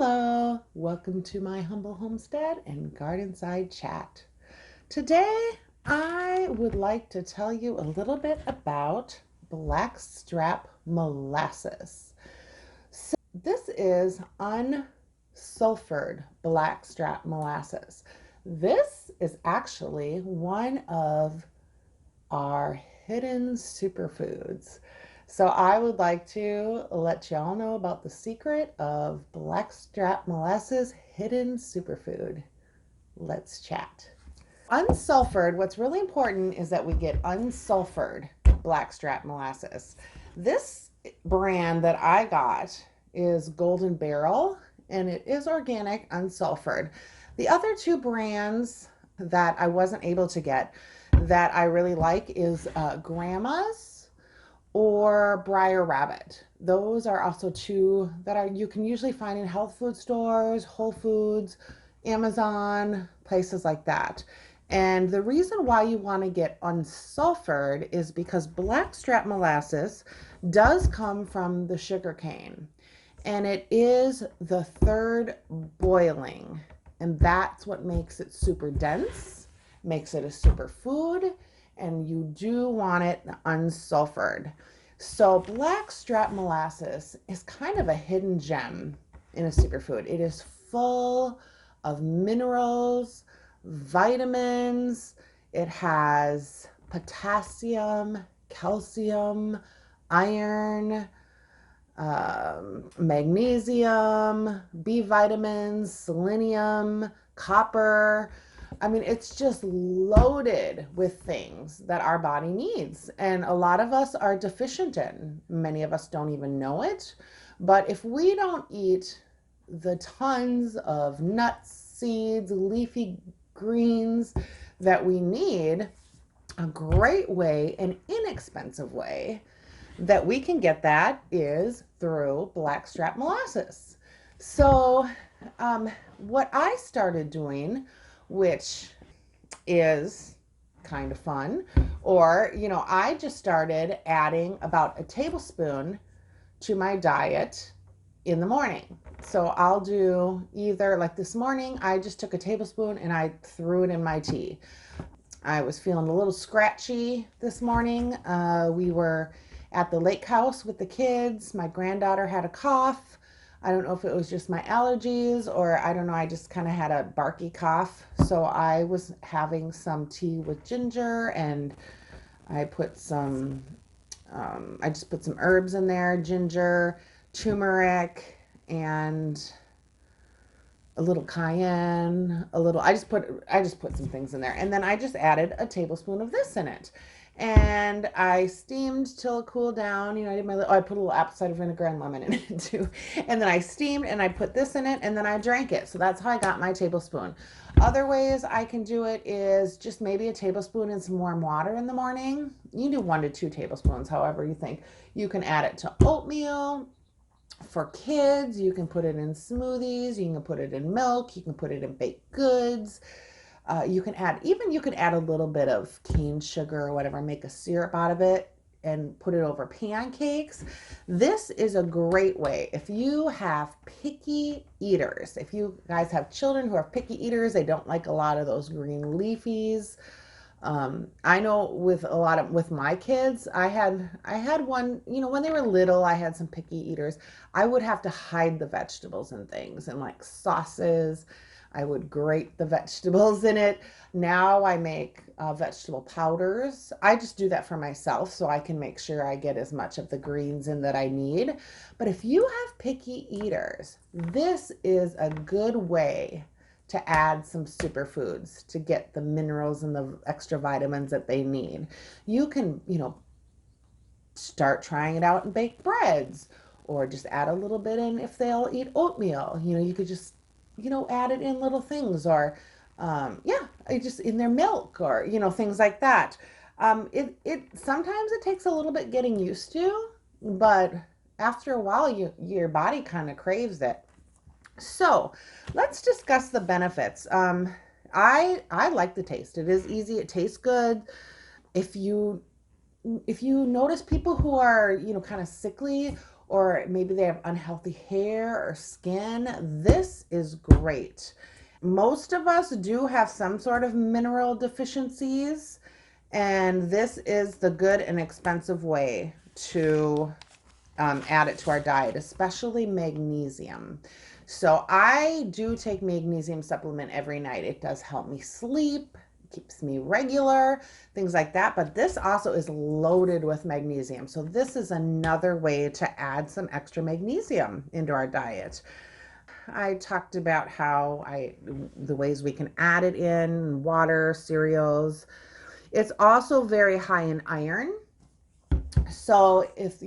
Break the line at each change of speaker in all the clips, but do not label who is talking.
Hello, welcome to my humble homestead and Gardenside chat. Today, I would like to tell you a little bit about Blackstrap Molasses. So, this is unsulfured Blackstrap Molasses. This is actually one of our hidden superfoods. So I would like to let y'all know about the secret of Blackstrap Molasses hidden superfood. Let's chat. Unsulfured, what's really important is that we get unsulfured Blackstrap Molasses. This brand that I got is Golden Barrel, and it is organic, unsulfured. The other two brands that I wasn't able to get that I really like is Grandma's or Briar Rabbit. Those are also two that you can usually find in health food stores, Whole Foods, Amazon, places like that. And the reason why you want to get unsulfured is because blackstrap molasses does come from the sugar cane, and it is the third boiling, and that's what makes it super dense, makes it a superfood, and you do want it unsulfured. So blackstrap molasses is kind of a hidden gem in a superfood. It is full of minerals, vitamins. It has potassium, calcium, iron, magnesium, B vitamins, selenium, copper. I mean, it's just loaded with things that our body needs. And a lot of us are deficient in. Many of us don't even know it. But if we don't eat the tons of nuts, seeds, leafy greens that we need, a great way, an inexpensive way that we can get that is through blackstrap molasses. So what I started doing, which is kind of fun, or I just started adding about a tablespoon to my diet in the morning. So I'll do either, like this morning, I just took a tablespoon and I threw it in my tea. I was feeling a little scratchy this morning. We were at the lake house with the kids. My granddaughter had a cough. I don't know if it was just my allergies or I don't know. I just kind of had a barky cough. So I was having some tea with ginger, and I put I just put some herbs in there, ginger, turmeric, and a little cayenne, I just put some things in there. And then I just added a tablespoon of this in it. And I steamed till it cooled down. I put a little apple cider vinegar and lemon in it too. And then I steamed and I put this in it and then I drank it. So that's how I got my tablespoon. Other ways I can do it is just maybe a tablespoon in some warm water in the morning. You can do 1 to 2 tablespoons, however you think. You can add it to oatmeal. For kids, you can put it in smoothies, you can put it in milk, you can put it in baked goods. You can add a little bit of cane sugar or whatever, make a syrup out of it and put it over pancakes. This is a great way if you have picky eaters. If you guys have children who are picky eaters, they don't like a lot of those green leafies. I know with my kids, I had one, when they were little, I had some picky eaters. I would have to hide the vegetables and things, and like sauces, I would grate the vegetables in it. Now I make vegetable powders. I just do that for myself so I can make sure I get as much of the greens in that I need. But if you have picky eaters, this is a good way to add some superfoods to get the minerals and the extra vitamins that they need. You can, start trying it out in baked breads, or just add a little bit in if they'll eat oatmeal. You could just, add it in little things, or, just in their milk, or, things like that. It sometimes it takes a little bit getting used to, but after a while, your body kind of craves it. So let's discuss the benefits. I like the taste. It is easy. It tastes good. If you notice people who are, kind of sickly or maybe they have unhealthy hair or skin, this is great. Most of us do have some sort of mineral deficiencies, and this is the good and expensive way to add it to our diet, especially magnesium. So I do take magnesium supplement every night. It does help me sleep, keeps me regular, things like that. But this also is loaded with magnesium. So this is another way to add some extra magnesium into our diet. I talked about the ways we can add it in water, cereals. It's also very high in iron. So if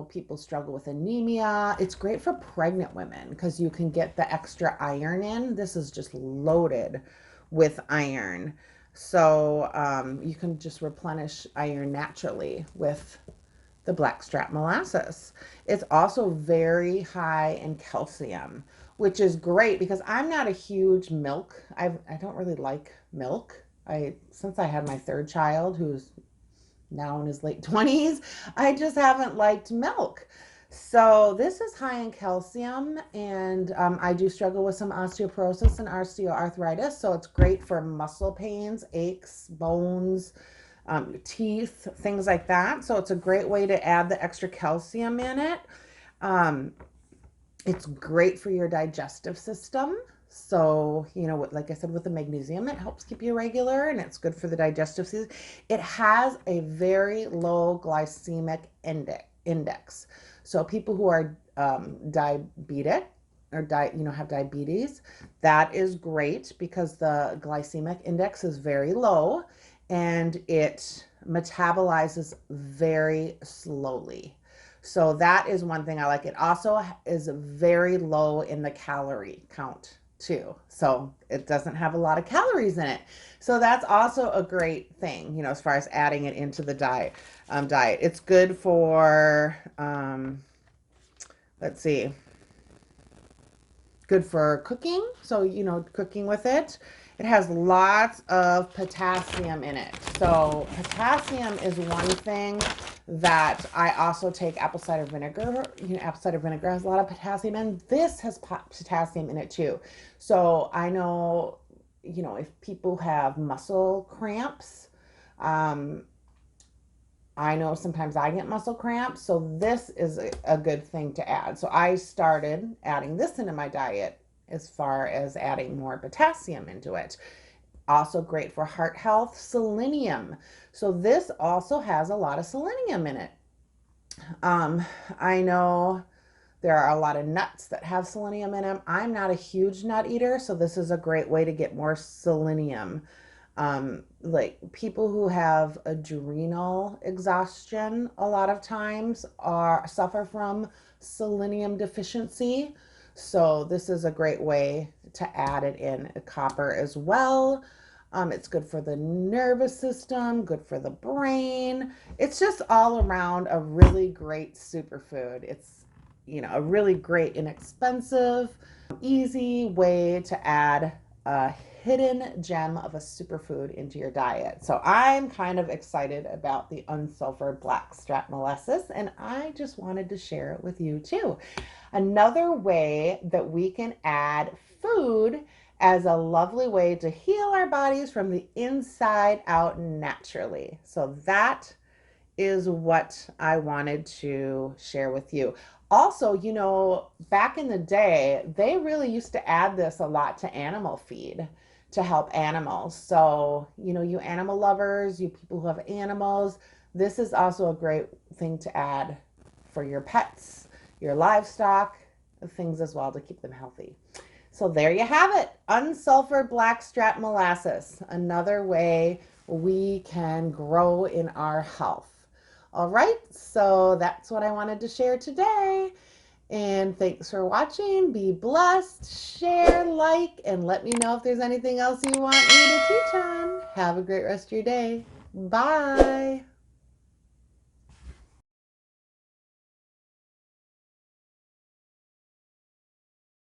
people struggle with anemia, it's great for pregnant women because you can get the extra iron in. This is just loaded with iron. So you can just replenish iron naturally with the Blackstrap Molasses. It's also very high in calcium, which is great because I'm not a huge milk. I don't really like milk. Since I had my third child, who's now in his late 20s, I just haven't liked milk. So this is high in calcium, and I do struggle with some osteoporosis and osteoarthritis. So it's great for muscle pains, aches, bones, teeth, things like that. So it's a great way to add the extra calcium in it. It's great for your digestive system. So, like I said, with the magnesium, it helps keep you regular and it's good for the digestive system. It has a very low glycemic index. So people who are diabetic or have diabetes, that is great because the glycemic index is very low and it metabolizes very slowly. So that is one thing I like. It also is very low in the calorie count too. So it doesn't have a lot of calories in it. So that's also a great thing, as far as adding it into the diet. It's good for, let's see, good for cooking. So, cooking with it. It has lots of potassium in it. So potassium is one thing that I also take apple cider vinegar. Apple cider vinegar has a lot of potassium, and this has potassium in it too. So I know, if people have muscle cramps, I know sometimes I get muscle cramps, so this is a good thing to add. So I started adding this into my diet as far as adding more potassium into it. Also great for heart health, selenium. So this also has a lot of selenium in it. I know there are a lot of nuts that have selenium in them. I'm not a huge nut eater, so this is a great way to get more selenium. Like people who have adrenal exhaustion a lot of times suffer from selenium deficiency. So this is a great way to add it in. Copper as well. It's good for the nervous system, good for the brain. It's just all around a really great superfood. It's, a really great, inexpensive, easy way to add a hidden gem of a superfood into your diet. So I'm kind of excited about the unsulfured Blackstrap Molasses, and I just wanted to share it with you too. Another way that we can add food as a lovely way to heal our bodies from the inside out naturally. So that is what I wanted to share with you. Also, back in the day, they really used to add this a lot to animal feed to help animals. So, you animal lovers, you people who have animals, this is also a great thing to add for your pets, your livestock, things as well to keep them healthy. So there you have it, unsulfured Blackstrap Molasses, another way we can grow in our health. All right, so that's what I wanted to share today. And thanks for watching. Be blessed, share, like, and let me know if there's anything else you want me to teach on. Have a great rest of your day. Bye.